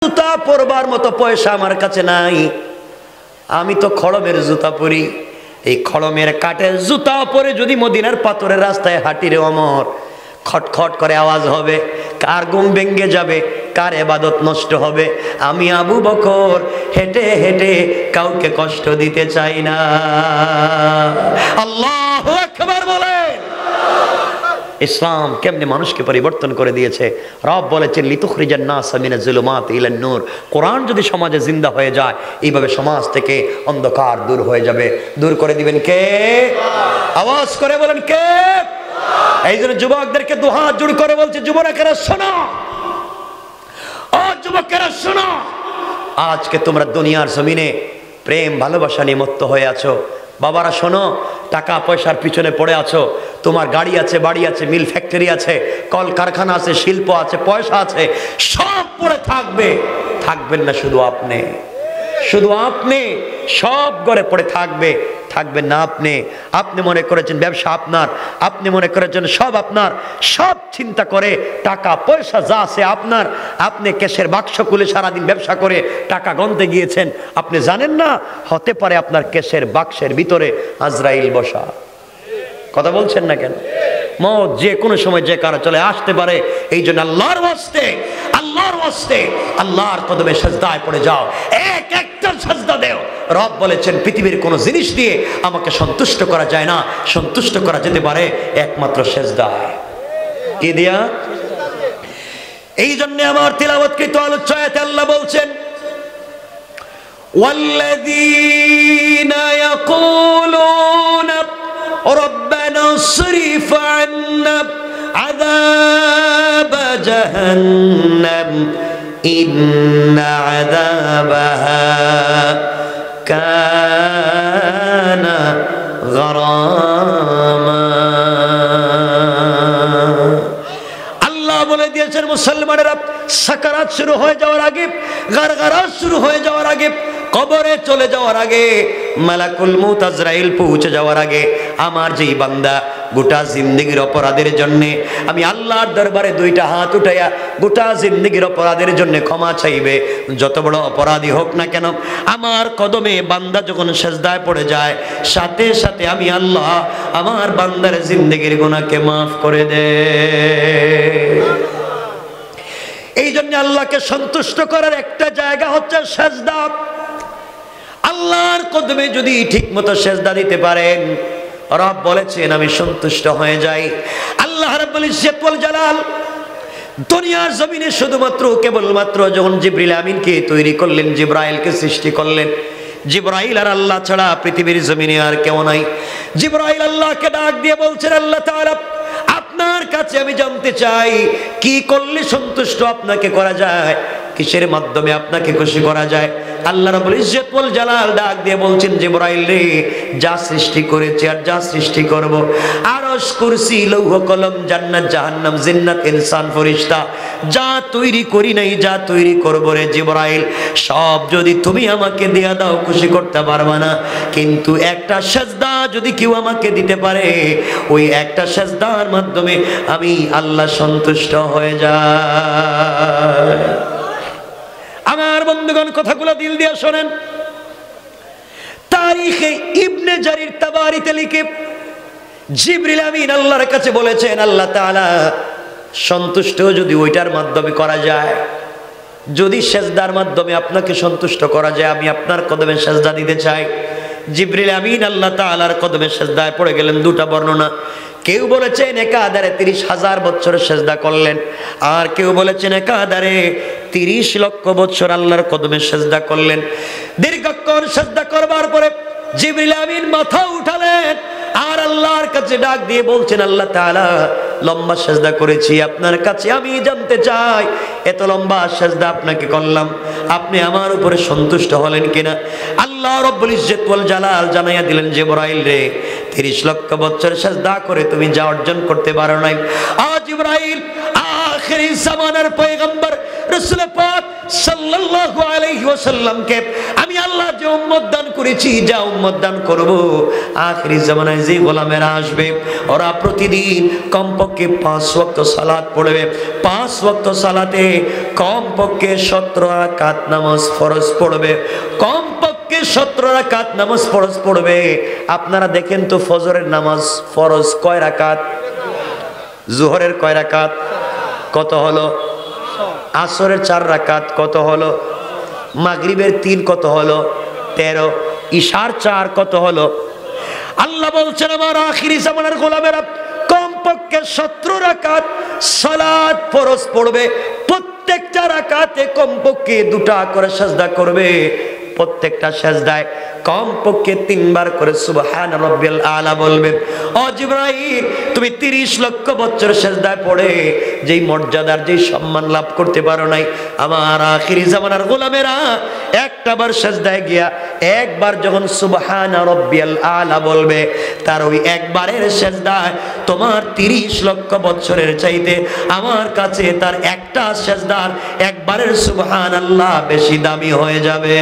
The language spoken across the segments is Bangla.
জুতা পরবার মতো পয়সা আমার কাছে নাই, আমি তো খড়মের জুতা পরি। এই খড়মের কাঠের জুতা পরে যদি মদিনার পাথরের রাস্তায় হাঁটি রে অমর, খটখট করে আওয়াজ হবে, কার ঘুম ভেঙে যাবে, কার ইবাদত নষ্ট হবে। আমি আবু বকর হেঁটে হেঁটে কাউকে কষ্ট দিতে চাই না। আল্লাহু আকবার বলেন। ইসলাম কেমনে মানুষকে পরিবর্তন করে দিয়েছে। রব বলেছেন লিতুখরিজান নাস মিনাজ যুলুমাতি ইলান নূর। কোরআন যদি সমাজে জিন্দা হয়ে যায়, এইভাবে সমাজ থেকে অন্ধকার দূর হয়ে যাবে। দূর করে দিবেন কে? আওয়াজ করে বলেন কে? এই জন্য যুবকদেরকে দুহাত জোড় করে বলছে, যুবকেরা শোনো, ও যুবকেরা শোনো, আজকে তোমরা দুনিয়ার জমিনে প্রেম ভালোবাসা নিয়ে মত্ত হয়ে আছো। বাবারা শোনো, টাকা পয়সার পিছনে পড়ে আছো। তোমার গাড়ি আছে, বাড়ি আছে, মিল ফ্যাক্টরি আছে, কল কারখানা আছে, শিল্প আছে, পয়সা আছে, সব পড়ে থাকবে। থাকবেন না শুধু আপনি, শুধু আপনি, সব ঘরে পড়ে থাকবে। থাকবেন না আপনি। আপনি মনে করেছেন ব্যবসা আপনার, আপনি মনে করেছেন সব আপনার, সব চিন্তা করে টাকা পয়সা যা আছে আপনার। আপনি ক্যাশের বাক্স খুলে সারাদিন ব্যবসা করে টাকা গণতে গিয়েছেন, আপনি জানেন না হতে পারে আপনার ক্যাশের বাক্সের ভিতরে আজরাইল বসা। কথা বলছেন না কেন? মওত যে কোনো সময় যে কারো চলে আসতে পারে। এই জন্য আল্লাহর ওয়াস্তে, আল্লাহর ওয়াস্তে আল্লাহর কদমে সাজদায় পড়ে যাও, এক একটা সাজদা দেও। রব বলেছেন পৃথিবীর কোনো জিনিস দিয়ে আমাকে সন্তুষ্ট করা যায় না, সন্তুষ্ট করা যেতে পারে একমাত্র সাজদায়। কি দিয়া? এই জন্য আমার তিলাওয়াতকৃত আলোচনাতে আল্লাহ বলছেন ওয়াল্লাযীনা ইয়াকুলুনা রব্বানা ইসরিফ আন্না আযাব জাহান্নাম ইন্না আযাবাহা কানা গারামা। আল্লাহ বলে দিয়েছেন মুসলমানেরা সাকারাত শুরু হয়ে যাওয়ার আগে, গারগারাত শুরু হয়ে যাওয়ার আগে, কবরে চলে যাওয়ার আগে, মালাকুল মউত আজরাইল পৌঁছে যাওয়ার আগে আমার যেই বান্দা গোটা জিন্দেগির অপরাধের জন্য আমি আল্লাহর দরবারে দুইটা হাত উঠাইয়া গোটা জিন্দেগির অপরাধের জন্য ক্ষমা চাইবে, যত বড় অপরাধী হোক না কেন, আমার কদমে বান্দা যখন সেজদায় পড়ে যায়, সাথে সাথে আমি আল্লাহ আমার বান্দার জিন্দেগির গুনাহকে মাফ করে দেয়। এই জন্য আল্লাহকে সন্তুষ্ট করার একটা জায়গা হচ্ছে সেজদা। আল্লাহর কদমে যদি ঠিক মতো সেজদা দিতে পারেন, রব বলেছেন আমি সন্তুষ্ট হয়ে যাই। আল্লাহ রাব্বুল ইজ্জত ওয়াল জালাল দুনিয়ার জমিনে শুধুমাত্র কেবলমাত্র যখন জিবরিল আমিনকে তৈরি করলেন, জিবরাইলকে সৃষ্টি করলেন, জিবরাইল আর আল্লাহ ছাড়া পৃথিবীর জমিনে আর কেউ নাই। জিবরাইল আল্লাহকে ডাক দিয়ে বলছেন, আল্লাহ তাআলা আপনার কাছে আমি জানতে চাই কি করলে সন্তুষ্ট আপনাকে করা যায়, কিসের মাধ্যমে আপনাকে খুশি করা যায়। আল্লাহ রাব্বুল ইজ্জত ওয়াল জালাল ডাক দিয়ে বলছেন, জিবরাইল রে, যা সৃষ্টি করেছি আর যা সৃষ্টি করব, আরশ, কুরসি, লৌহ কলম, জান্নাত, জাহান্নাম, জিন্নাত, ইনসান, ফেরেশতা, যা তৈরি করি নাই, যা তৈরি করব রে জিবরাইল, সব যদি তুমি আমাকে দিয়ে দাও খুশি করতে পারবা না, কিন্তু একটা সেজদা যদি কেউ আমাকে দিতে পারে, ওই একটা সেজদার মাধ্যমে আমি আল্লাহ সন্তুষ্ট হয়ে যাই। আমার বন্ধুগণ কথাগুলো দিল দিয়ে শোনেন। তারিখে ইবনে জারির তাবারিতে লিখে জিবরিল আমিন আল্লাহর কাছে বলেছেন, আল্লাহ তাআলা সন্তুষ্ট যদি ওইটার মাধ্যমে করা যায়, যদি সেজদার মাধ্যমে আপনাকে সন্তুষ্ট করা যায়, আমি আপনার কদমে সেজদা দিতে চাই। জিবরিল আমিন আল্লাহ তাআলার কদমে সেজদায় পড়ে গেলেন। দুটা বর্ণনা, কেউ বলেছেন একাধারে 30,000 বছর সেজদা করলেন, আর কেউ বলেছেন একাধারে 30 লক্ষ বছর আল্লাহর কদমে সেজদা করলেন। দীর্ঘক্ষণ সেজদা করবার পরে জিবরিল আমিন মাথা উঠালেন আর আল্লাহর কাছে ডাক দিয়ে বলছেন, আল্লাহ তাআলা লম্বা সেজদা করেছি, আপনার কাছে আমি জানতে চাই এত লম্বা সেজদা আপনাকে করলাম, আপনি আমার উপরে সন্তুষ্ট হলেন কিনা। আল্লাহ রাব্বুল ইজ্জত ওয়াল জালাল জানাইয়া দিলেন, জিবরাইল রে, 30 লক্ষ বছর সেজদা করে তুমি যা অর্জন করতে পারো নাই, জিবরাইল আখিরি জামানার পয়গম্বর রাসূল পাক সাল্লাল্লাহু আলাইহি ওয়াসাল্লামকে আমি আল্লাহ যে উম্মত দান করেছি, যা উম্মত দান করব, আখিরি জামানায় যে গোলামেরা আসবে ওরা প্রতিদিন কমপক্ষে 5 ওয়াক্ত সালাত পড়বে। 5 ওয়াক্ত সালাতে কমপক্ষে 17 রাকাত নামাজ ফরজ পড়বে। কমপক্ষে 17 রাকাত নামাজ ফরজ পড়বে। আপনারা দেখেন তো ফজরের নামাজ ফরজ কয় রাকাত? জোহরের কয় রাকাত? কত হলো? আসরের 4 রাকাত কত হলো? মাগরিবের 3 কত হলো? 13। ইশার 4 কত হলো? আল্লাহ বলছেন আমার আখিরি জামানার গোলামেরা কমপক্ষে 17 রাকাত সালাত ফরজ পড়বে। প্রত্যেকটা রাকাতে কমপক্ষে 2টা করে সিজদা করবে। প্রত্যেকটা সিজদায় কমপক্ষে 3 বার করে সুবহান রাব্বিল আলা বলবে। ও জিবরাইল, তুমি 30 লক্ষ বছর সিজদায় পড়ে যেই মর্যাদার যেই সম্মান লাভ করতে পারো নাই, আমার আখিরি জামানার গোলামেরা একটা বার সিজদায় গিয়া একবার যখন সুবহান রাব্বিল আলা বলবে, তার ওই একবারের সিজদায় তোমার 30 লক্ষ বছরের চাইতে আমার কাছে তার একটা সিজদার একবারের সুবহানাল্লাহ বেশি দামি হয়ে যাবে।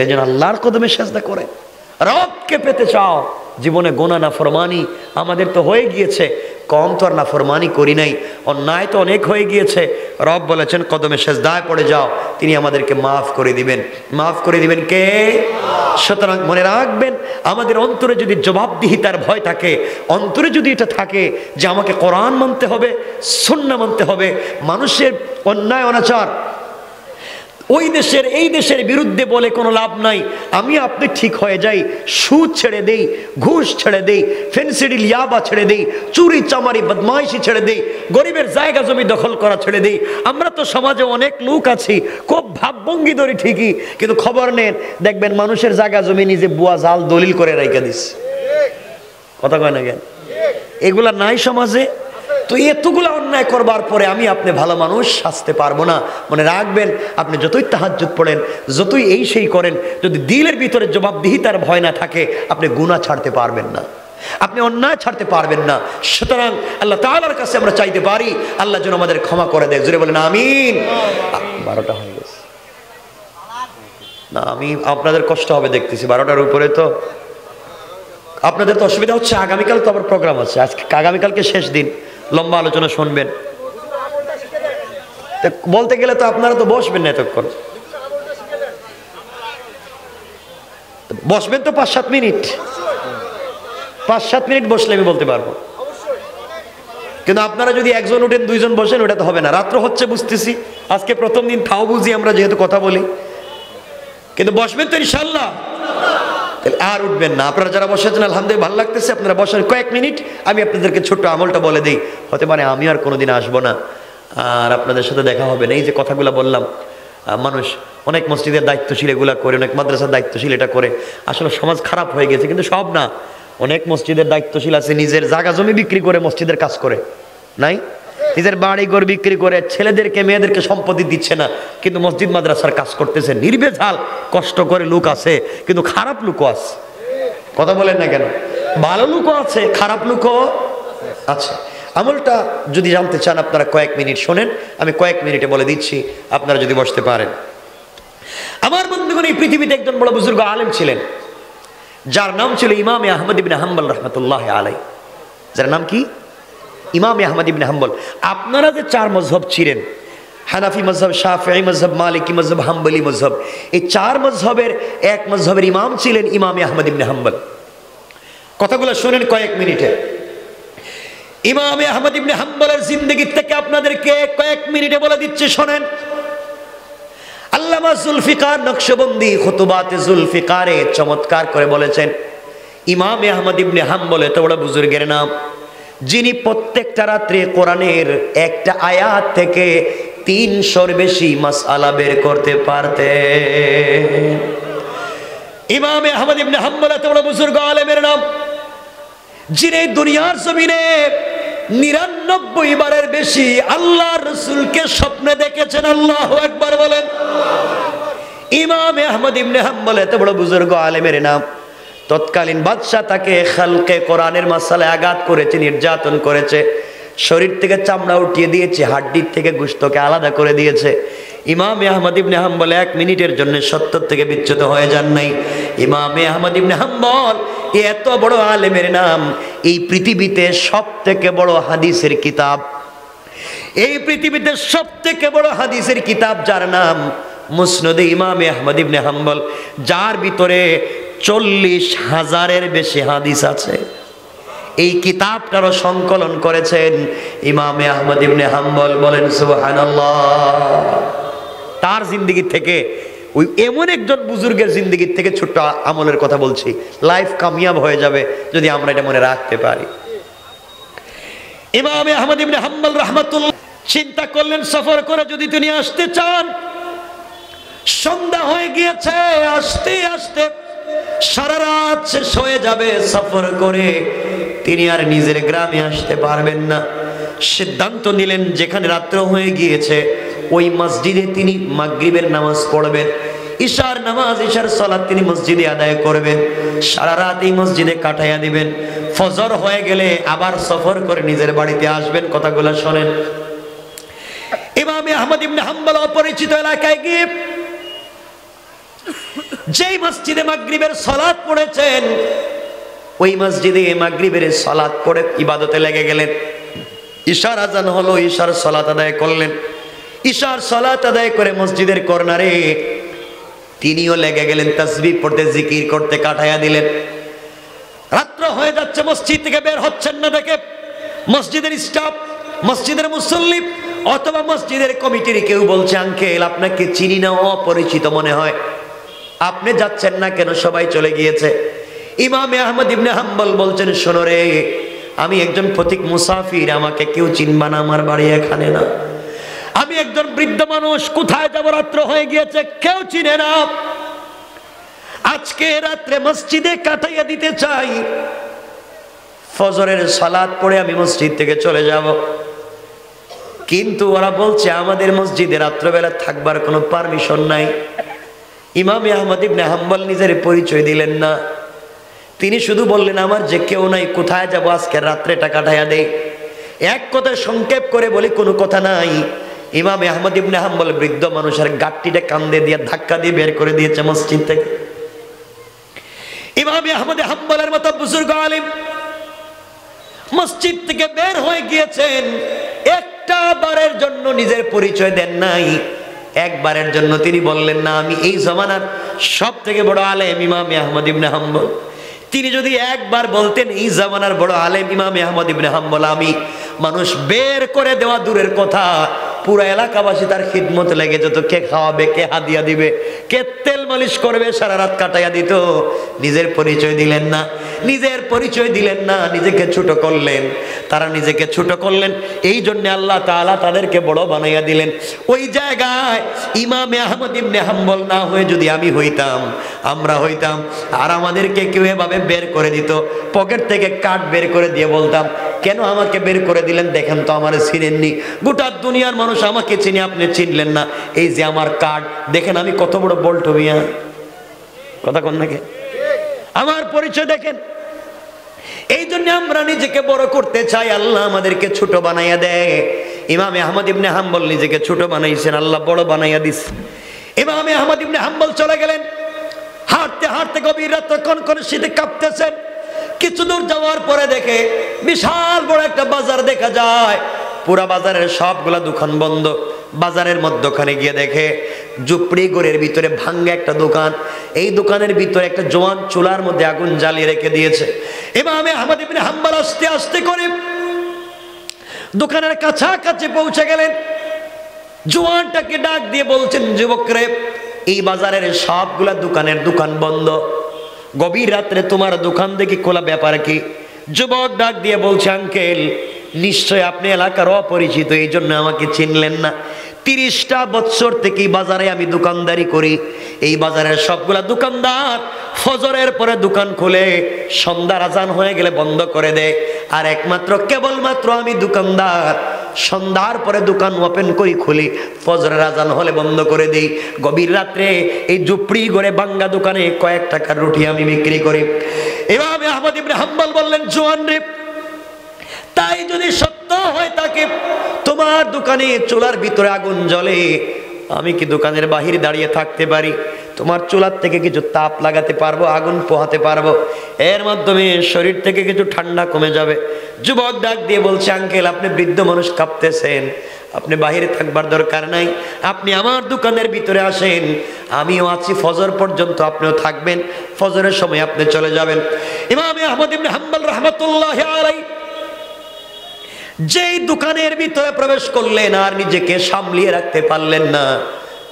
এই জন্য আল্লাহর কদমে সিজদা করে রবকে পেতে চাও। জীবনে গোনা নাফরমানি আমাদের তো হয়ে গিয়েছে, কম তো আর নাফরমানি করি নাই, অন্যায় তো অনেক হয়ে গিয়েছে। রব বলেছেন কদমে সিজদায় পড়ে যাও, তিনি আমাদেরকে মাফ করে দিবেন। মাফ করে দিবেন কে? সুতরাং মনে রাখবেন, আমাদের অন্তরে যদি জবাবদিহিতার ভয় থাকে, অন্তরে যদি এটা থাকে যে আমাকে কোরআন মানতে হবে, সুন্নাহ মানতে হবে, মানুষের অন্যায় অনাচার ওই দেশের এই দেশের বিরুদ্ধে বলে কোনো লাভ নাই, আমি আপনি ঠিক হয়ে যাই, সুদ ছেড়ে দেই, ঘুষ ছেড়ে দেই, ফেন্সিডিল ইয়াবা ছেড়ে দেই, চুরি চামারি বদমাইশি ছেড়ে দেই, গরিবের জায়গা জমি দখল করা ছেড়ে দেই। আমরা তো সমাজে অনেক লোক আছি, খুব ভাবভঙ্গি ধরি ঠিকই, কিন্তু খবর নেন দেখবেন মানুষের জায়গা জমি নিজে বুয়া জাল দলিল করে রাইখা দিস। কথা কয় না কেন? এগুলা নাই সমাজে। তো এতগুলো অন্যায় করবার পরে আমি আপনি ভালো মানুষ সাজতে পারবো না। মনে রাখবেন, আপনি যতই তাহাজ্জুদ পড়েন, যতই এই সেই করেন, যদি দিলের ভিতরে জবাবদিহিতার ভয় না থাকে, আপনি গুনাহ ছাড়তে পারবেন না, আপনি অন্যায় ছাড়তে পারবেন না। সুতরাং আল্লাহ তাআলার কাছে আমরা চাইতে পারি আল্লাহ যেন আমাদের ক্ষমা করে দেয়। জোরে বলেন আমিন। 12টা হয়ে গেছে না, আমি আপনাদের কষ্ট হবে দেখতেছি, 12টার উপরে তো আপনাদের তো অসুবিধা হচ্ছে। আগামীকাল তো আবার প্রোগ্রাম আছে, আজকে আগামীকালকে শেষ দিন, লম্বা আলোচনা শুনবেন। বলতে গেলে তো আপনারা তো বসবেন না, এতক্ষণ বসবেন তো 5-7 মিনিট, 5-7 মিনিট বসলে আমি বলতে পারবো। কিন্তু আপনারা যদি একজন উঠেন, 2 জন বসেন, ওটা তো হবে না। রাত্র হচ্ছে বুঝতেছি, আজকে প্রথম দিন, তাও বুঝি আমরা যেহেতু কথা বলি, কিন্তু বসবেন তো ইনশাল্লাহ। আর উঠবেন না। আপনারা যারা বসেছেন আলহামদুলিল্লাহ, ভালো লাগতেছে, আপনারা বসেন কয়েক মিনিট। আমি আপনাদেরকে ছোট্ট আমলটা বলে দিই, হতে পারে আমি আর কোনোদিন আসবো না, আর আপনাদের সাথে দেখা হবে না। এই যে কথাগুলো বললাম, মানুষ অনেক মসজিদের দায়িত্বশীল এগুলা করে, অনেক মাদ্রাসার দায়িত্বশীল এটা করে। আসলে সমাজ খারাপ হয়ে গেছে, কিন্তু সব না। অনেক মসজিদের দায়িত্বশীল আছে নিজের জায়গা জমি বিক্রি করে মসজিদের কাজ করে, নাই? নিজের বাড়ি ঘর বিক্রি করে ছেলেদেরকে মেয়েদেরকে সম্পত্তি দিচ্ছে না, কিন্তু মসজিদ মাদ্রাসার কাজ করতেছে নির্ভেজাল, কষ্ট করে লোক আছে, কিন্তু খারাপ লোকও আছে। কথা বলেন না কেন? ভালো লোকও আছে, খারাপ লোকও আছে। আমলটা যদি জানতে চান আপনারা কয়েক মিনিট শোনেন, আমি কয়েক মিনিটে বলে দিচ্ছি, আপনারা যদি বসতে পারেন। আমার বন্ধুগণ, এই পৃথিবীতে একজন বড় বুজুর্গ আলেম ছিলেন, যার নাম ছিল ইমাম আহমদ ইবনে হাম্বল রাহমাতুল্লাহি আলাইহি। যার নাম কি? ইমাম আহমদ ইবনে হাম্বল। আপনারা যে 4 মযহব ছিলেন, হানাফি মযহব, শাফিঈ মযহব, মালিকি মযহব, হাম্বলি মযহব, এই 4 মযহবের এক মযহবের ইমাম ছিলেন ইমাম আহমদ ইবনে হাম্বল। কথাগুলো শুনেন কয়েক মিনিটে। ইমাম আহমদ ইবনে হাম্বলের জিন্দেগি থেকে আপনাদেরকে কয়েক মিনিটে বলে দিচ্ছি, শোনেন। আল্লামা জুলফিকার নকশবন্দি খুতুবাতে জুলফিকারে চমৎকার করে বলেছেন, ইমাম আহমদ ইবনে হাম্বল এত বড় বুজুর্গের নাম, যিনি প্রত্যেকটা রাত্রে কোরআনের একটা আয়াত থেকে 300-র বেশি মাসআলা বের করতে পারতেন। ইমাম আহমদ ইবনে হাম্বল এত বড় বুজুর্গ আলেমের নাম, যিনি দুনিয়ার জমিনে 99 বারের বেশি আল্লাহর রাসূলকে স্বপ্নে দেখেছেন। আল্লাহু আকবার বলেন। ইমাম আহমদ ইবনে হাম্বল এত বড় বুজুর্গ আলেমের নাম, তৎকালীন বাদশাহ তাকে খালকে কোরআনের মাসালায় আঘাত করেছে, নির্যাতন করেছে, শরীর থেকে চামড়া উঠিয়ে দিয়েছে, হাড্ডির থেকে গোশতকে আলাদা করে দিয়েছে। ইমাম আহমদ ইবনে হাম্বল 1 মিনিটের জন্য সত্য থেকে বিচ্যুত হয়ে যান নাই। ইমাম আহমদ ইবনে হাম্বল এত বড় আলেমের নাম, এই পৃথিবীতে সবথেকে বড় হাদিসের কিতাব, এই পৃথিবীতে সবথেকে বড় হাদিসের কিতাব যার নাম মুসনদে ইমাম আহমদ ইবনে হাম্বল, যার ভিতরে 40,000-এর বেশি হাদিস আছে। এই কিতাবটারও সংকলন করেছেন ইমাম আহমদ ইবনে হাম্বল। বলেন সুবহানাল্লাহ। তার জিন্দেগি থেকে, ওই এমন একজন বুজুর্গের জিন্দেগি থেকে ছোট্ট আমলের কথা বলছি, লাইফ কামিয়াব হয়ে যাবে যদি আমরা এটা মনে রাখতে পারি। ইমাম আহমদ ইবনে হাম্বল রাহমাতুল্লাহ চিন্তা করলেন, সফর করে যদি তিনি আসতে চান, সন্ধ্যা হয়ে গিয়েছে, আসতে আসতে সারা রাত শেষ হয়ে যাবে, সফর করে তিনি আর নিজের গ্রামে আসতে পারবেন না। সিদ্ধান্ত নিলেন যেখানে রাত্র হয়ে গিয়েছে ওই মসজিদে তিনি মাগরিবের নামাজ পড়বেন, ইশার নামাজ, ইশার সালাত তিনি মসজিদে আদায় করবেন, সারা রাত এই মসজিদে কাটাইয়া দিবেন। ফজর হয়ে গেলে আবার সফর করে নিজের বাড়িতে আসবেন। কথাগুলো শোনেন। ইমাম আহমদ ইবনে হাম্বল অপরিচিত এলাকায় গিয়ে যেই মসজিদে মাগরিবের সালাত পড়েছেন, ওই মসজিদে মাগরিবের সালাত পড়ে ইবাদতে লেগে গেলেন। ইশার আজান হলো, ইশার সালাত আদায় করলেন। ইশার সালাত আদায় করে মসজিদের কর্নারে তিনিও লেগে গেলেন তাসবিহ পড়তে, জিকির করতে, কাটাইয়া দিলেন। রাত্র হয়ে যাচ্ছে, মসজিদ থেকে বের হচ্ছেন না দেখে মসজিদের স্টাফ, মসজিদের মুসল্লি অথবা মসজিদের কমিটির কেউ বলছে, আঙ্কেল আপনাকে চিনি না, অপরিচিত মনে হয়, আপনি যাচ্ছেন না কেন? সবাই চলে গিয়েছে। ইমাম আহমদ ইবনে হাম্বল বলছেন, শোনো রে, আমি একজন পথিক মুসাফির, আমাকে কেউ চিনবা না, আমার বাড়ি এখানে না, আমি একজন বৃদ্ধ মানুষ, কোথায় যাব? রাত্র হয়ে গিয়েছে, কেউ চিনে না, আজকে রাত্রে মসজিদে কাটাইয়া দিতে চাই, ফজরের সালাত পড়ে আমি মসজিদ থেকে চলে যাব। কিন্তু ওরা বলছে আমাদের মসজিদে রাত্রবেলা থাকবার কোনো পারমিশন নাই। ইমাম আহমদ ইবনে হাম্বল নিজের পরিচয় দিলেন না, তিনি শুধু বললেন, আমার যে কেউ নাই, কোথায় যাব? আজকে রাত্রেটা কাটাইয়া দেই। এক কথায় সংক্ষেপ করে বলি, কোনো কথা নাই। ইমাম আহমদ ইবনে হাম্বল বৃদ্ধ মানুষের গাট্টিটা কান্দে দিয়ে ধাক্কা দিয়ে বের করে দিয়েছে মসজিদ থেকে। ইমাম আহমদ হাম্বলের মতো বুজুর্গ আলিম মসজিদ থেকে বের হয়ে গিয়েছেন, একটা বারের জন্য নিজের পরিচয় দেন নাই, একবারের জন্য তিনি বললেন না আমি এই জমানার সব থেকে বড় আলেম ইমাম আহমদ ইবনে হাম্বল। তিনি যদি একবার বলতেন এই জামানার বড় আলেম ইমাম আহমদ ইবনে হাম্বল আমি, মানুষ বের করে দেওয়া দূরের কথা, পুরো এলাকাবাসী তার খিদমত লেগে যেত, কে খাওয়াবে, কে হাদিয়া দিবে, কে তেল মালিশ করবে, সারা রাত কাটাইয়া দিত। নিজের পরিচয় দিলেন না, নিজের পরিচয় দিলেন না, নিজেকে ছোট করলেন। তারা নিজেকে ছোট করলেন, এই জন্য আল্লাহ তাআলা তাদেরকে বড় বানাইয়া দিলেন। ওই জায়গায় ইমাম আহমদ ইবনে হাম্বল না হয়ে যদি আমি হইতাম, আমরা হইতাম, আর আমাদেরকে কেউ এভাবে বের করে দিত, পকেট থেকে কার্ড বের করে দিয়ে বলতাম, কেন আমাকে বের করে দিলেন? দেখেন তো আমার চিনেননি, গোটা দুনিয়ার মানুষ আমাকে চিনে, আপনি চিনলেন না, এই যে আমার কার্ড দেখেন, আমি কত বড় বল্টু মিয়া, কথা কোন নাকি, আমার পরিচয় দেখেন। এই জন্য আমরা নিজেকে বড় করতে চাই, আল্লাহ আমাদেরকে ছোট বানাইয়া দেয়। ইমাম আহমদ ইবনে হাম্বল নিজেকে ছোট বানাইছেন, আল্লাহ বড় বানাইয়া দিস। ইমাম আহমদ ইবনে হাম্বল চলে গেলেন, হাঁটতে হাঁটতে গভীর রাতে কনকনে শীতে কাঁপতেছেন। কিছু দূর যাওয়ার পরে দেখে বিশাল বড় একটা বাজার দেখা যায়, পুরা বাজারের সবগুলা দোকান বন্ধ। বাজারের মধ্যখানে গিয়ে দেখে ঝুপড়ি ঘরের ভিতরে ভাঙ্গা একটা দোকান, এই দোকানের ভিতরে একটা জোয়ান চুলার মধ্যে আগুন জ্বালিয়ে রেখে দিয়েছে। ইমাম আহমদ ইবনে হাম্বল আস্তে আস্তে করে দোকানের কাছাকাছি পৌঁছে গেলেন। জোয়ানটাকে ডাক দিয়ে বলছেন, যুবক রে, এই বাজারের সবগুলা দোকানের দোকান বন্ধ, গভীর রাত্রে তোমার দোকান দেখি খোলা, ব্যাপার কি? যুবক ডাক দিয়ে বলছে, আঙ্কেল নিশ্চয় আপনি এলাকার অপরিচিত, এই জন্য আমাকে চিনলেন না। 30টা বছর থেকে বাজারে আমি দোকানদারি করি, এই বাজারের সবগুলা দোকানদার ফজরের পরে দোকান খুলে, সন্ধ্যার আজান হয়ে গেলে বন্ধ করে দেয়, আর একমাত্র কেবলমাত্র আমি দোকানদার সন্ধ্যার পরে দোকান ওপেন করি, খুলি, ফজরের আজান হলে বন্ধ করে দিই। গভীর রাত্রে এই ঝুপড়ি ঘরে ভাঙ্গা দোকানে কয়েক টাকার রুটি আমি বিক্রি করি। ইমাম আহমদ ইবনে হাম্বল বললেন, জোয়ান রে, তাই যদি সত্য হয় থাকে তোমার দোকানে চুলার ভিতরে আগুন জ্বলে, আমি কি দোকানের বাহিরে দাঁড়িয়ে থাকতে পারি? তোমার চুলার থেকে কিছু তাপ লাগাতে পারবো, আগুন পোহাতে পারবো, এর মাধ্যমে শরীর থেকে কিছু ঠান্ডা কমে যাবে। যুবক ডাক দিয়ে বলছে, আঙ্কেল আপনি বৃদ্ধ মানুষ, কাঁপতেছেন, আপনি বাহিরে থাকবার দরকার নাই, আপনি আমার দোকানের ভিতরে আসেন, আমিও আছি ফজর পর্যন্ত, আপনিও থাকবেন, ফজরের সময় আপনি চলে যাবেন। ইমাম আহমদ ইবনে হাম্বল রাহমাতুল্লাহি আলাইহি যেই দোকানের ভিতরে প্রবেশ করলেন আর নিজেকে সামলিয়ে রাখতে পারলেন না।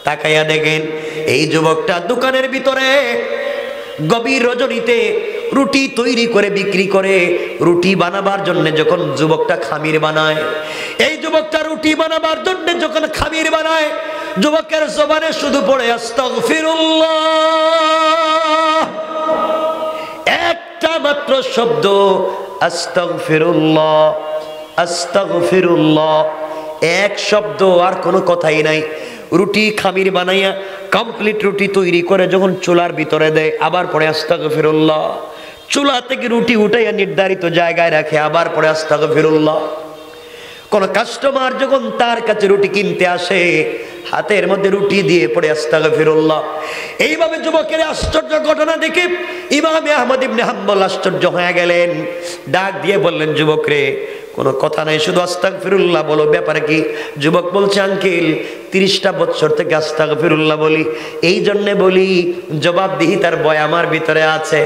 তাকাইয়া দেখেন এই যুবকটা দোকানের ভিতরে গভীর রজনীতে রুটি তৈরি করে বিক্রি করে। রুটি বানাবার জন্য যখন যুবকটা খামির বানায়, এই যুবকটা রুটি বানাবার জন্য যখন খামির বানায়, যুবকের জবানে শুধু পড়ে আস্তাগফিরুল্লাহ, একটা মাত্র শব্দ, আস্তাগফিরুল্লাহ, আস্তাগফিরুল্লাহ, এক শব্দ, আর কোনো কথাই নাই। রুটি খামির বানাইয়া কমপ্লিট রুটি তৈরি করে যখন চুলার ভিতরে দেয়, আবার পরে আস্তাগফিরুল্লাহ, চুলা থেকে রুটি উঠাইয়া নির্ধারিত জায়গায় রাখে, আবার পরে আস্তাগফিরুল্লাহ। কোন কাস্টমার যখন তার কাছে রুটি কিনতে আসে, হাতের মধ্যে রুটি দিয়ে পড়ে আস্তাগফিরুল্লাহ। এইভাবে যুবকের আশ্চর্য ঘটনা দেখে ইমাম আহমদ ইবনে হাম্বল আশ্চর্য হয়ে গেলেন। ডাক দিয়ে বললেন, যুবক রে, কোনো কথা নাই, শুধু আস্তাগফিরুল্লাহ বলো, ব্যাপারে কি? যুবক বলছে, আঙ্কেল 30টা বছর থেকে আস্তাগফিরুল্লাহ বলি, এই জন্যে বলি জবাবদিহিতার ভয় আমার ভিতরে আছে।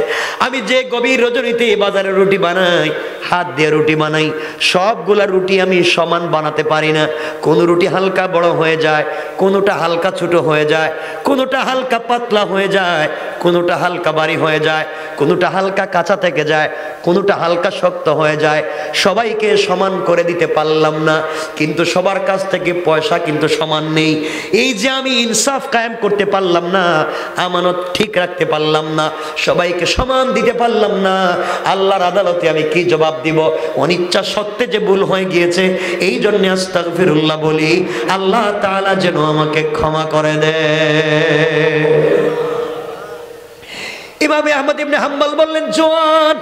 আমি যে গভীর রজনীতে বাজারে রুটি বানাই, হাত দিয়ে রুটি বানাই, সবগুলা রুটি আমি সমান বানাতে পারি না। কোন রুটি হালকা বড় হয়ে যায়, কোনোটা হালকা ছোট হয়ে যায়, কোনোটা হালকা পাতলা হয়ে যায়, কোনোটা হালকা ভারী হয়ে যায়, কোনোটা হালকা কাঁচা থেকে যায়, কোনোটা হালকা শক্ত হয়ে যায়। সবাইকে সমান করে দিতে পারলাম না, কিন্তু সবার কাছ থেকে পয়সা কিন্তু সমান নেই। এই যে আমি ইনসাফ কায়েম করতে পারলাম না, আমানত ঠিক রাখতে পারলাম না, সবাইকে সমান দিতে পারলাম না, আল্লাহর আদালতে আমি কি জবাব দিব? অনিচ্ছা সত্ত্বে যে ভুল হয়ে গিয়েছে, এই জন্য আস্তাগফিরুল্লাহ বলি, আল্লাহ তাআলা যেন আমাকে ক্ষমা করে দেয়। ইমাম আহমদ ইবনে হাম্বল বললেন, জওয়ান,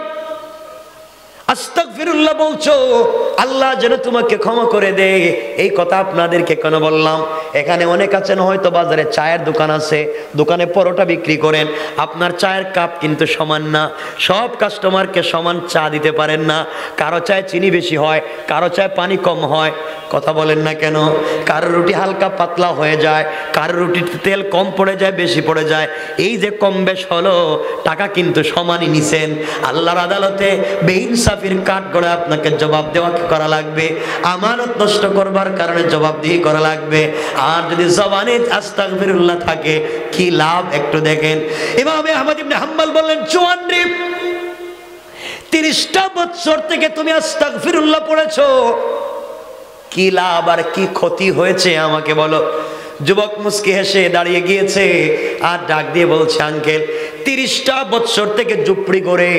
আস্তাগফিরুল্লাহ বলছো, আল্লাহ যেন তোমাকে ক্ষমা করে দেয়, এই কথা আপনাদেরকে কেন বললাম? এখানে অনেক আছেন হয়তো বাজারে চায়ের দোকান আছে, দোকানে পরোটা বিক্রি করেন, আপনার চায়ের কাপ কিন্তু সমান না, সব কাস্টমারকে সমান চা দিতে পারেন না, কারো চায় চিনি বেশি হয়, কারো চায় পানি কম হয়, কথা বলেন না কেন? কারো রুটি হালকা পাতলা হয়ে যায়, কারো রুটিতে তেল কম পড়ে যায়, বেশি পড়ে যায়, এই যে কম বেশ হলো, টাকা কিন্তু সমানই নিছেন। আল্লাহর আদালতে বেইনসাফির কাঠ গড়ে আপনাকে জবাব দেওয়া করা লাগবে, আমানত নষ্ট করবার কারণে জবাবদিহি করা লাগবে। আর যদি জবানে আস্তাগফিরুল্লাহ থাকে, কি লাভ একটু দেখেন। ইমাম আহমদ ইবনে হাম্বল বললেন, জওয়ান রে, 30টা বছর থেকে তুমি আস্তাগফিরুল্লাহ পড়েছো, কি লাভ আর কি ক্ষতি হয়েছে আমাকে বলো। যুবক মুস্কি হেসে দাঁড়িয়ে গিয়েছে আর ডাক দিয়ে বলছে, আঙ্কেল 30টা বছর থেকে ঝুপড়ি করে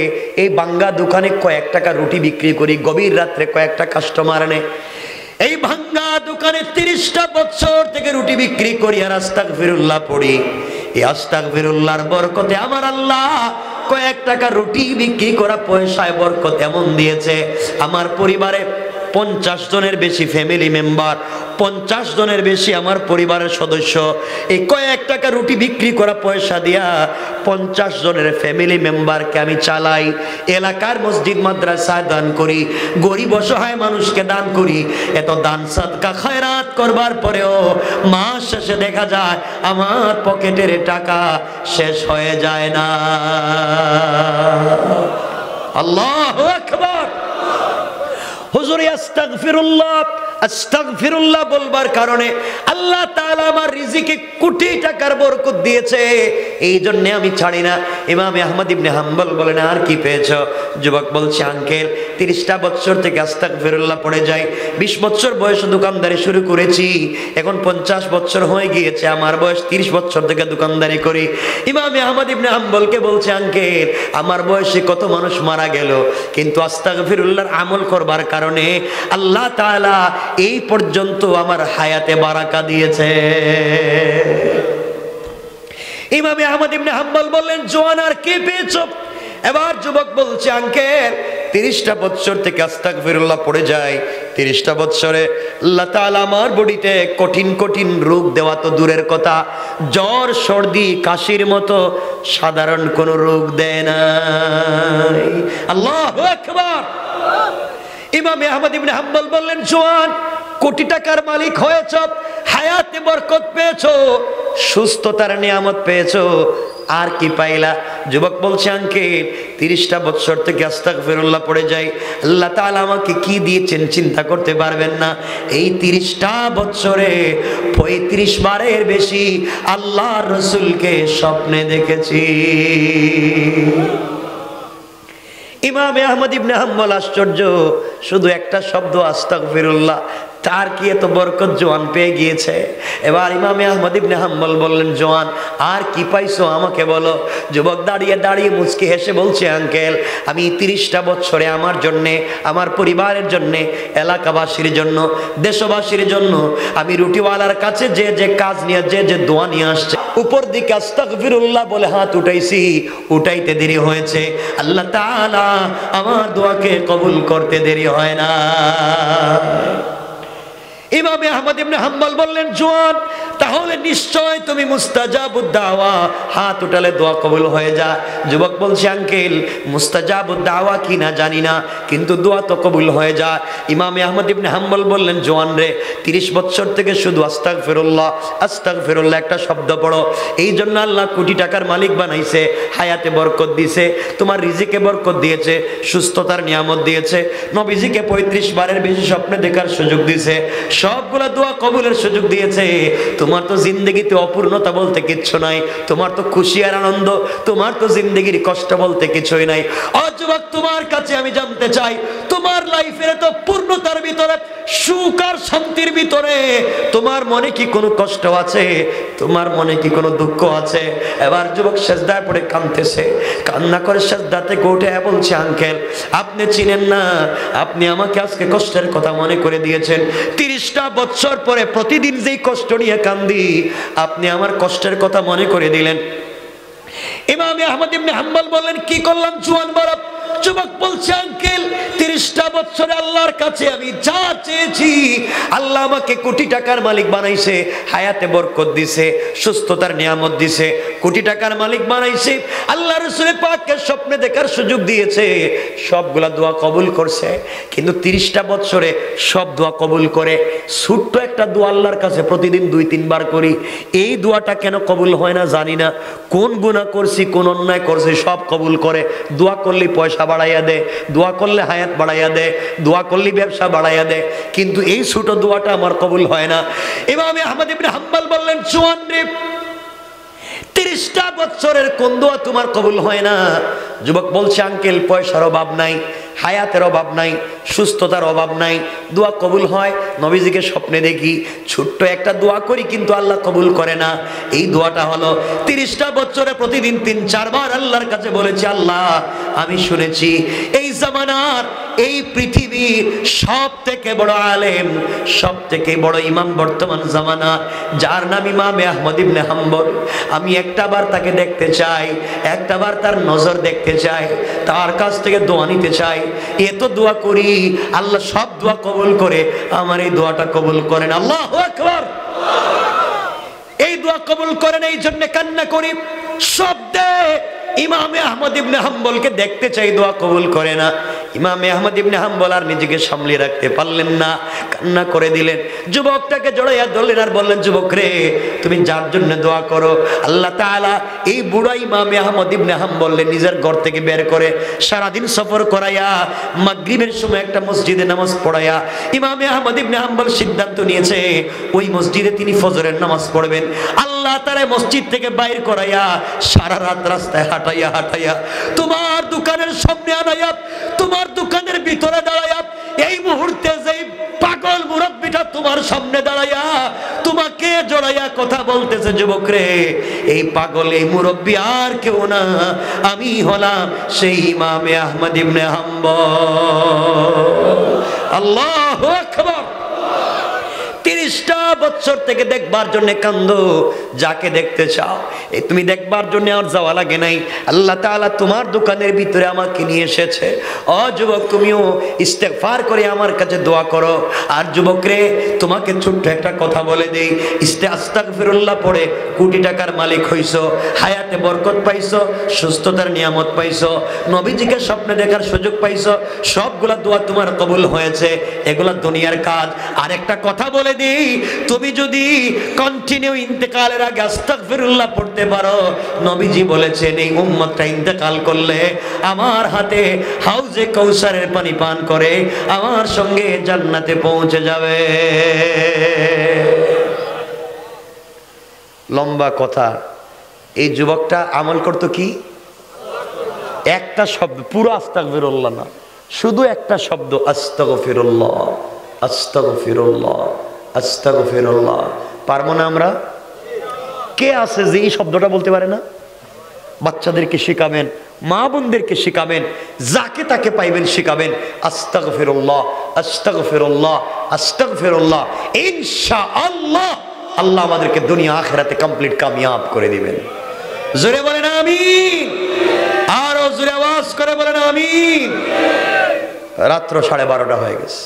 এই ভাঙ্গা দোকানে কয়েক টাকা রুটি বিক্রি করি, গভীর রাত্রে কয়েকটা কাস্টমার আনে, এই ভাঙ্গা দোকানে 30টা বছর থেকে রুটি বিক্রি করি আর আস্তাগফিরুল্লাহ পড়ি। এই আস্তাগফিরুল্লাহর বরকতে আমার আল্লাহ কয়েক টাকা রুটি বিক্রি করা পয়সায় বরকত এমন দিয়েছে, আমার পরিবারে 50 জনের বেশি ফ্যামিলি মেম্বার, 50 জনের বেশি আমার পরিবারের সদস্য, এই কয়েক টাকা রুটি বিক্রি করা পয়সা দিয়া 50 জনের ফ্যামিলি মেম্বারকে আমি চালাই, এলাকার মসজিদ মাদ্রাসায় দান করি, গরিব অসহায় মানুষকে দান করি। এত দান সাদকা খয়রাত করবার পরেও মাস শেষে দেখা যায় আমার পকেটের টাকা শেষ হয়ে যায় না। আল্লাহু আকবার। হুজুর আস্তাগফিরুল্লাহ আস্তাগফিরুল্লাহ বলবার কারণে আল্লাহ তাআলা আমার রিজিকে কোটি টাকার বরকত দিয়েছে। এই জন্য আমি ছাড়ি না। ইমাম আহমদ ইবনে হাম্বল বলেন, আর কি পেয়েছো? যুবক বলছে, আঙ্কেল 30টা বছর থেকে আস্তাগফিরুল্লাহ পড়ে যাই। 20 বছর বয়সে দোকানদারি শুরু করেছি, এখন 50 বছর হয়ে গিয়েছে, আমার বয়স 30 বছর থেকে দোকানদারি করি। ইমাম আহমদ ইবনে হাম্বলকে বলছে, আঙ্কেল আমার বয়সে কত মানুষ মারা গেল, কিন্তু আস্তাগফিরুল্লাহর আমল করবার কারণে আল্লাহ তাআলা এই পর্যন্ত আমার হায়াতে বারাকা দিয়েছে। ইমাম আহমদ ইবনে হাম্বল বললেন, জোয়ান আর কি পেয়েছো? এবার যুবক বলছে, আঙ্কেল 30টা বছর থেকে আস্তাগফিরুল্লাহ পড়ে যায়, 30টা বছরে আল্লাহ তাআলা আমার বডিতে কঠিন কঠিন রোগ দেওয়া তো দূরের কথা, জ্বর সর্দি কাশির মতো সাধারণ কোনো রোগ দেয় নাই। আল্লাহু আকবার। ইমাম আহমদ ইবনে হাম্বল বললেন, জোয়ান কোটি টাকার মালিক হয়েছ, হায়াতে বরকত পেয়েছো, সুস্থতার নিয়ামত পেয়েছো, আর কি পাইলা? যুবক বলছে, আঙ্কেল 30টা বছর থেকে আস্তাগফিরুল্লাহ পড়ে যাই, আল্লাহ তাআলা আমাকে কি দিয়েছেন চিন্তা করতে পারবেন না। এই 30টা বছরে 35 বারের বেশি আল্লাহর রাসূলকে স্বপ্নে দেখেছি। ইমাম আহমদ ইবনে হাম্বল আশ্চর্য, শুধু একটা শব্দ আস্তাগফিরুল্লাহ, তার কি এত বরকত জোয়ান পেয়ে গিয়েছে। এবার ইমাম আহমদ ইবনে হাম্বল বললেন, জোয়ান আর কি পাইছো আমাকে বলো। যুবক দাঁড়িয়ে দাঁড়িয়ে মুচকি হেসে বলছে, আঙ্কেল আমি 30টা বছরে আমার জন্যে, আমার পরিবারের জন্যে, এলাকাবাসীর জন্য, দেশবাসীর জন্য আমি রুটিওয়ালার কাছে যে যে কাজ নিয়ে যে দোয়া নিয়ে আসছে, উপর দিকে আস্তাগফিরুল্লাহ বলে হাত উঠাইছি, উঠাইতে দেরি হয়েছে, আল্লাহ তাআলা আমার দোয়াকে কবুল করতে দেরি হয় না। ইমাম আহমদ ইবনে হাম্বল বললেন, জোয়ান তাহলে নিশ্চয় তুমি মুস্তাজাবুদ দাওয়া, হাত উঠালে দোয়া কবুল হয়ে যায়। যুবক বলছে, আঙ্কেল মুস্তাজাবুদ দাওয়া কি না জানি না, কিন্তু দোয়া তো কবুল হয়ে যায়। ইমাম আহমদ ইবনে হাম্বল বললেন, জোয়ান রে 30 বছর থেকে শুধু আস্তাগফিরুল্লাহ আস্তাগফিরুল্লাহ একটা শব্দ পড়ো, এই জন্য আল্লাহ কোটি টাকার মালিক বানাইছে, হায়াতে বরকত দিয়েছে, তোমার রিজিকে বরকত দিয়েছে, সুস্থতার নিয়ামত দিয়েছে, নবীজিকে 35 বারের বেশি স্বপ্নে দেখার সুযোগ দিয়েছে, সবগুলা দোয়া কবুলের সুযোগ দিয়েছে। তোমার তো জিন্দেগিতে অপূর্ণতা বলতে কিচ্ছু নাই, তোমার তো খুশি আর আনন্দ, তোমার তো জিন্দেগির কষ্ট বলতে কিছুই নাই। যুবক তোমার কাছে আমি জানতে চাই, তোমার লাইফের তো পূর্ণতার ভিতরে, সুখ আর শান্তির ভিতরে তোমার মনে কি কোনো কষ্ট আছে? তোমার মনে কি কোনো দুঃখ আছে? এবার যুবক সেজদায় পড়ে কাঁদতেছে, কান্না করে সেজদা থেকে উঠে বলছে, আঙ্কেল আপনি চিনেন না, আপনি আমাকে আজকে কষ্টের কথা মনে করে দিয়েছেন। 30টা বছর পরে প্রতিদিন যেই কষ্ট নিয়ে কান্দি, আপনি আমার কষ্টের কথা মনে করে দিলেন। ইমাম আহমদ ইবনে হাম্বল বললেন, কি করলাম জোয়ান বড়? যুবক বলছে, আঙ্কেল 30টা বছরে আল্লাহর কাছে আমি যা চেয়েছি, আল্লাহ আমাকে কোটি টাকার মালিক বানাইছে, হায়াতে বরকত দিছে, সুস্থতার নিয়ামত দিছে, কোটি টাকার মালিক বানাইছে, আল্লাহ রাসূল পাককে স্বপ্নে দেখার সুযোগ দিয়েছে, সবগুলা দোয়া কবুল করছে। কিন্তু 30টা বছরে সব দোয়া কবুল করে, ছোট্ট একটা দোয়া আল্লাহর কাছে প্রতিদিন 2-3 বার করি, এই দোয়াটা কেন কবুল হয় না জানি না। কোন গুনাহ করছি, কোন অন্যায় করছি, সব কবুল করে। দোয়া করলে পয়সা বাড়াইয়া দে, দোয়া করলে হায়াত বাড়াইয়া দে, দোয়া করলে ব্যবসা বাড়াইয়া দে, কিন্তু এই ছোট দোয়াটা আমার কবুল হয় না। ইমাম আহমদ ইবনে হাম্বল বললেন, জোয়ান রে 30টা বছরের কোন দোয়া তোমার কবুল হয় না? যুবক বলছে, আঙ্কেল পয়সার অভাব নাই, হায়াতের অভাব নাই, সুস্থতার অভাব নাই, দোয়া কবুল হয়। নবীজিকে স্বপ্নে দেখি, ছোট্ট একটা দোয়া করি, কিন্তু আল্লাহ কবুল করে না। এই দোয়াটা হলো 30টা বছরে প্রতিদিন 3-4 বার আল্লাহর কাছে বলেছি, আল্লাহ আমি শুনেছি এই জামানার, এই পৃথিবীর সব থেকে বড় আলেম, সব থেকে বড় ইমাম বর্তমান জামানা, যার নাম ইমাম আহমদ ইবনে হাম্বল, আমি একটাবার তাকে দেখতে চাই, একটাবার তার নজর দেখতে চাই, তার কাছ থেকে দোয়া নিতে চাই। এত দোয়া করি, আল্লাহ সব দোয়া কবুল করে, আমার এই দোয়াটা কবুল করেন। আল্লাহু আকবার। এই দোয়া কবুল করেন, এই জন্য কান্না করি। সব দে, ইমামে আহমদ ইবনে হাম্বলকে দেখতে চাই, দোয়া কবুল করে না। ইমামে আহমদ ইবনে হাম্বল আর নিজেকে সামলে রাখতে পারলেন না, কান্না করে দিলেন। যুবকটাকে জড়াইয়া ধরলেন আর বললেন, যুবক রে, তুমি যার জন্য দোয়া করো আল্লাহ তাআলা এই বুড়া ইমামে আহমদ ইবনে হাম্বলকে নিজের ঘর থেকে বের করে সারাদিন সফর করাইয়া মাগরিবের সময় একটা মসজিদে নামাজ পড়াইয়া ইমামে আহমদ ইবনে হাম্বল সিদ্ধান্ত নিয়েছে ওই মসজিদে তিনি ফজরের নামাজ পড়বেন। আল্লাহ তাআলা মসজিদ থেকে বাইর করাইয়া সারা রাত রাস্তায় হাঁটাইয়া হাঁটাইয়া তোমার দোকানের সামনে আনাইয়া তোমার দোকানের ভিতরে দাঁড়াইয়া এই মুহূর্তে যেই পাগল মুরব্বিটা তোমার সামনে দাঁড়াইয়া তোমাকে জড়াইয়া কথা বলতেছে, যুবক রে, এই পাগল এই মুরব্বি আর কেউ না, আমি হলাম সেই ইমামে আহমদ ইবনে হাম্বল। আল্লাহু আকবার। 30টা বছর থেকে দেখবার জন্য কান্দো, যাকে দেখতে চাও এই তুমি দেখবার জন্য আর যাওয়া লাগে নাই। আল্লাহ তাআলা তোমার দোকানের ভিতরে আমাকে নিয়ে এসেছে। ও যুবক, তুমিও ইস্তেগফার করে আমার কাছে দোয়া করো। আর যুবক রে, তোমাকে ছোট্ট একটা কথা বলে দেই, আস্তাগফিরুল্লাহ পড়ে কোটি টাকার মালিক হইছো, হায়াতে বরকত পাইছো, সুস্থতার নিয়ামত পাইছো, নবীজিকে স্বপ্নে দেখার সুযোগ পাইছো, সবগুলা দোয়া তোমার কবুল হয়েছে। এগুলা দুনিয়ার কাজ। আর একটা কথা বলে দিই, তুমি যদি কন্টিনিউ ইন্তেকালের আগে আস্তাগফিরুল্লাহ পড়তে পারো, নবীজি বলেছেন এই উম্মতটা ইন্তেকাল করলে আমার হাতে হাউজে কাউসারের পানি পান করে আমার সঙ্গে জান্নাতে পৌঁছে যাবে। লম্বা কথা। এই যুবকটা আমল করতো কি? একটা শব্দ, পুরো আস্তাগফিরুল্লাহ না, শুধু একটা শব্দ, আস্তাগফিরুল্লাহ আস্তাগফিরুল্লাহ আস্তাগফিরুল্লাহ। পারবো না আমরা? কে আছে যে এই শব্দটা বলতে পারে না? বাচ্চাদেরকে শিখাবেন, মা বোনদেরকে শিখাবেন, যাকে তাকে পাইবেন শিখাবেন, আস্তাগফিরুল্লাহ আস্তাগফিরুল্লাহ আস্তাগফিরুল্লাহ। ইনশাআল্লাহ আল্লাহ আমাদেরকে দুনিয়া আখিরাতে কমপ্লিট কামিয়াব করে দিবেন। জোরে বলেন আমিন। আরো জোরে আওয়াজ করে বলেন আমিন। রাত্র 12:30 হয়ে গেছে।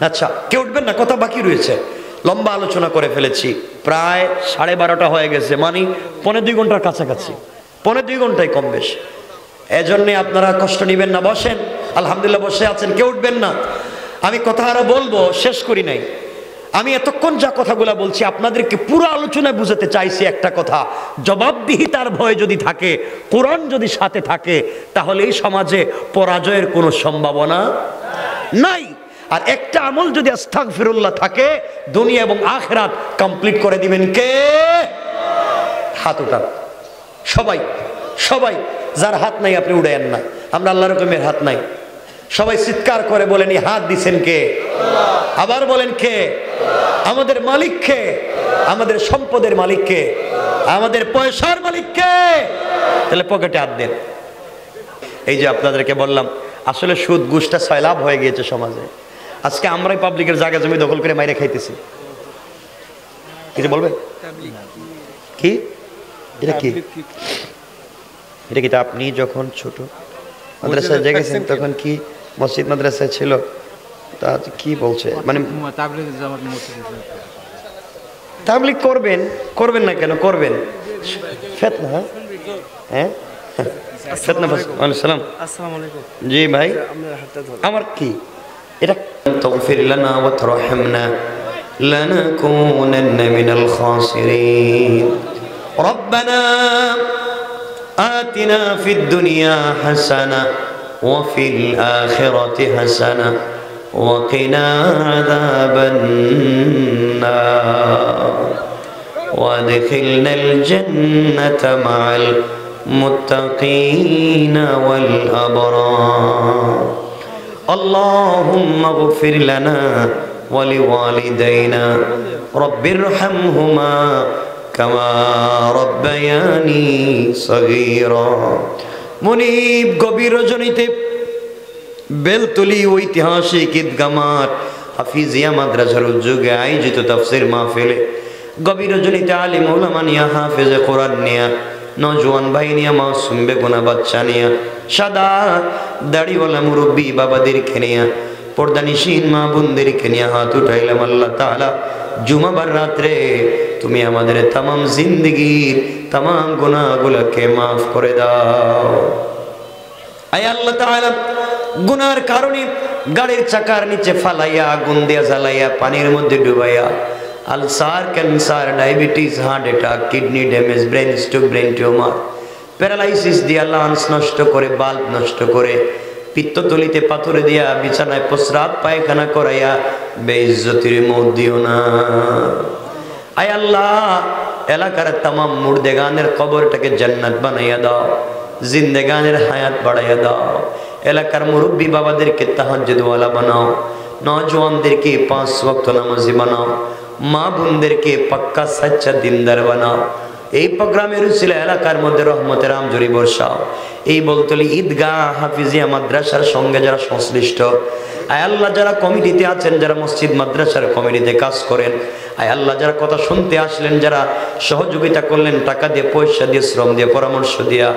আচ্ছা, কেউ উঠবেন না, কথা বাকি রয়েছে, লম্বা আলোচনা করে ফেলেছি, প্রায় 12:30 হয়ে গেছে, মানে 1.5 ঘন্টার কাছাকাছি, 1.5 ঘন্টায় কম বেশ। এজন্যে আপনারা কষ্ট নেবেন না, বসেন। আলহামদুলিল্লাহ বসে আছেন, কেউ উঠবেন না। আমি কথা আরো বলবো, শেষ করি নাই। আমি এতক্ষণ যা কথাগুলো বলছি আপনাদেরকে পুরো আলোচনায় বুঝাতে চাইছি একটা কথা, জবাবদিহিতার ভয় যদি থাকে, কোরআন যদি সাথে থাকে, তাহলে এই সমাজে পরাজয়ের কোনো সম্ভাবনা নাই। আর একটা আমল যদি আস্তাগফিরুল্লাহ থাকে, দুনিয়া এবং আখিরাত কমপ্লিট করে দিবেন কে? হাত উঠান সবাই, সবাই। যার হাত নাই আপনি উড়াইয়েন না, আমরা আল্লাহর হুকুমের হাত নাই। সবাই চিৎকার করে বলেন, এই হাত দিছেন কে? আবার বলেন কে? আমাদের মালিক কে? আমাদের সম্পদের মালিক কে? আমাদের পয়সার মালিক কে? তাহলে পকেটে হাত দেন। এই যে আপনাদেরকে বললাম, আসলে সুদ ঘুষটা সয়লাভ হয়ে গিয়েছে সমাজে। আজকে আমরাই পাবলিকের জায়গা জমি দখল করে মাইরে খাইতেছি। কিছু বলবেন কি? এটা কি? এটা কি? আপনি যখন ছোট মাদ্রাসায় গেছেন তখন কি মসজিদ মাদ্রাসায় ছিল? তা কি বলছে, মানে তাবলীগ করবেন, করবেন না কেন? করবেন। ফিতনা, হ্যাঁ ফিতনা। আসসালাম, আসসালামু আলাইকুম। জি ভাই, আমার কি এটা? তাগফির লানা ওয়া তারহামনা লানাকুনান্না মিনাল খাসিরিন। রব্বানা আতিনা ফিদ দুনিয়া হাসানা ওয়া ফিল আখিরাতি হাসানা ওয়া কিনা আযাবান নার ওয়া আদখিলনাল জান্নাতা মা'আল মুত্তাকিনা ওয়াল আবরার। আল্লাহুম্মা গফির লানা ওয়া লিওয়ালিদাইনা রব্বিরহামহুমা কামা রব্বায়ানি সগীরা। মুনিব গভীর রজনীতে বেলতলি ঐতিহাসিক ঈদগাহ মাঠ হাফিজিয়া মাদ্রাসার উদ্যোগে আয়োজিত তাফসীর মাহফিলে গভীর রজনীতে আলিম উলামা নিয়া, হাফেজে কোরআন নিয়া, নওজোয়ান ভাই নিয়ে, মাসুম বেগুনা বাচ্চা নিয়ে, সাদা দাড়িওয়ালা মুরব্বী বাবাদেরকে নিয়ে, পর্দানিসীন মা বোনদেরকে নিয়ে হাত উঠাইলাম। আল্লাহ তাআলা জুমাবার রাত্রে তুমি আমাদের তামাম জিন্দগির তামাম গুনাহগুলোকে মাফ করে দাও। আয় আল্লাহ তাআলা, গুনার কারণে গাড়ির চাকার নিচে ফালাইয়া, আগুন দিয়া জ্বালাইয়া, পানির মধ্যে ডুবাইয়া ulcer, cancer, diabetes, heart attack, kidney damage, brain stroke, brain tumour, paralysis দিয়া লাংস নষ্ট করে, বাল্ব নষ্ট করে, পিত্তথলিতে পাথরে দিয়া, বিছানায় প্রস্রাব পায়খানা করাইয়া বেইজ্জতির মত দিও না। আয় আল্লাহ, এলাকার তামাম মুর্দেগানের কবরটাকে জান্নাত বানাইয়া দাও, জিন্দেগানের হায়াত বাড়াইয়া দাও। এলাকার মুরব্বী বাবাদেরকে তাহাজ্জুদওয়ালা বানাও, নওজওয়ানদেরকে 5 ওয়াক্ত নামাজি বানাও, মা বোনদেরকে পাক্কা সাচ্চা দিনদার বানাও। এই প্রোগ্রামের উসিলা এলাকার মধ্যে রহমতের আমজুরি বর্ষাও। এই বলতলি ঈদগাহ, হাফিজিয়া মাদ্রাসার সঙ্গে যারা সংশ্লিষ্ট, আয় আল্লাহ যারা কমিটিতে আছেন, যারা মসজিদ মাদ্রাসার কমিটিতে কাজ করেন, আয় আল্লাহ যারা কথা শুনতে আসলেন, যারা সহযোগিতা করলেন টাকা দিয়ে, পয়সা দিয়ে, শ্রম দিয়ে, পরামর্শ দিয়া,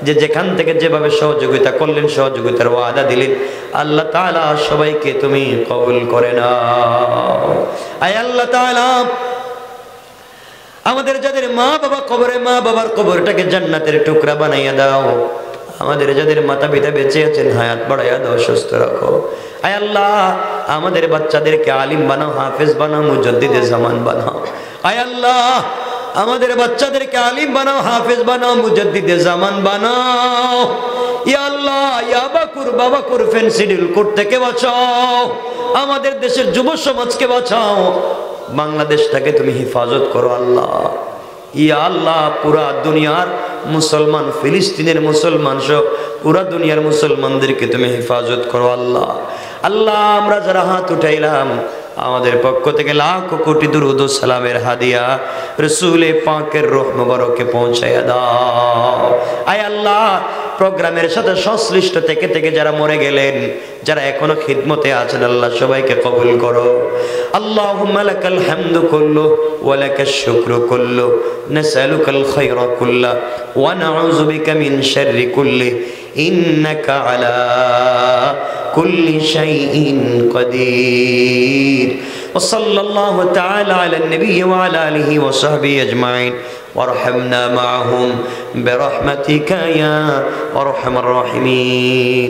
যে যেখান থেকে যেভাবে সহযোগিতা করলেন, সহযোগিতার ওয়াদা দিলেন, আল্লাহ তাআলা সবাইকে তুমি কবুল করে নাও। আয় আল্লাহ তাআলা আমাদের যাদের মা বাবা কবরে, মা বাবার কবরটাকে জান্নাতের টুকরা বানাইয়া দাও। আমাদের যাদের মাতা পিতা বেঁচে আছেন, হায়াত বাড়াইয়া দাও, সুস্থ রাখো। আয় আল্লাহ আমাদের বাচ্চাদেরকে আলিম বানাও, হাফেজ বানাও, মুজাদ্দিদে জামান বানাও। আয় আল্লাহ আমাদের বাচ্চাদেরকে আলিম বানাও, হাফেজ বানাও, মুজাদ্দিদে জামান বানাও। ইয়া আল্লাহ, ইয়া বাকুর বাবাকুর ফেন্সিডিল কোর্ট থেকে বাঁচাও, আমাদের দেশের যুব সমাজকে বাঁচাও, বাংলাদেশটাকে তুমি হেফাজত করো আল্লাহ। ইয়া আল্লাহ পুরা দুনিয়ার মুসলমান, ফিলিস্তিনের মুসলমান সহ পুরা দুনিয়ার মুসলমানদেরকে তুমি হেফাজত করো আল্লাহ। আল্লাহ আমরা যারা হাত উঠাইলাম, আমাদের পক্ষ থেকে লাখো কোটি দুরূদ ও সালামের হাদিয়া রাসূলে পাকের রূহ মুবারকে পৌঁছায়া দাও। আয় আল্লাহ প্রোগ্রামের সাথে সংশ্লিষ্ট থেকে থেকে যারা মরে গেলেন, যারা এখনো খিদমতে আছেন, আল্লাহ সবাইকে কবুল করো। আল্লাহুম্মা লাকাল হামদু কুল্লু ওয়া লাকাশ শুকরু কুল্লু, নাসআলুকাল খায়রা কুল্লা ওয়া নাউযু বিকা মিন শাররি কুল্লি, ইন্নাকা আলা কুল্লি শাইইন কাদির। ওয়া সাল্লাল্লাহু তাআলা আলান নবী ওয়া আলা আলিহি ওয়া সাহবিহি আজমাইন, وارحمنا معهم برحمتك يا أرحم الراحمين.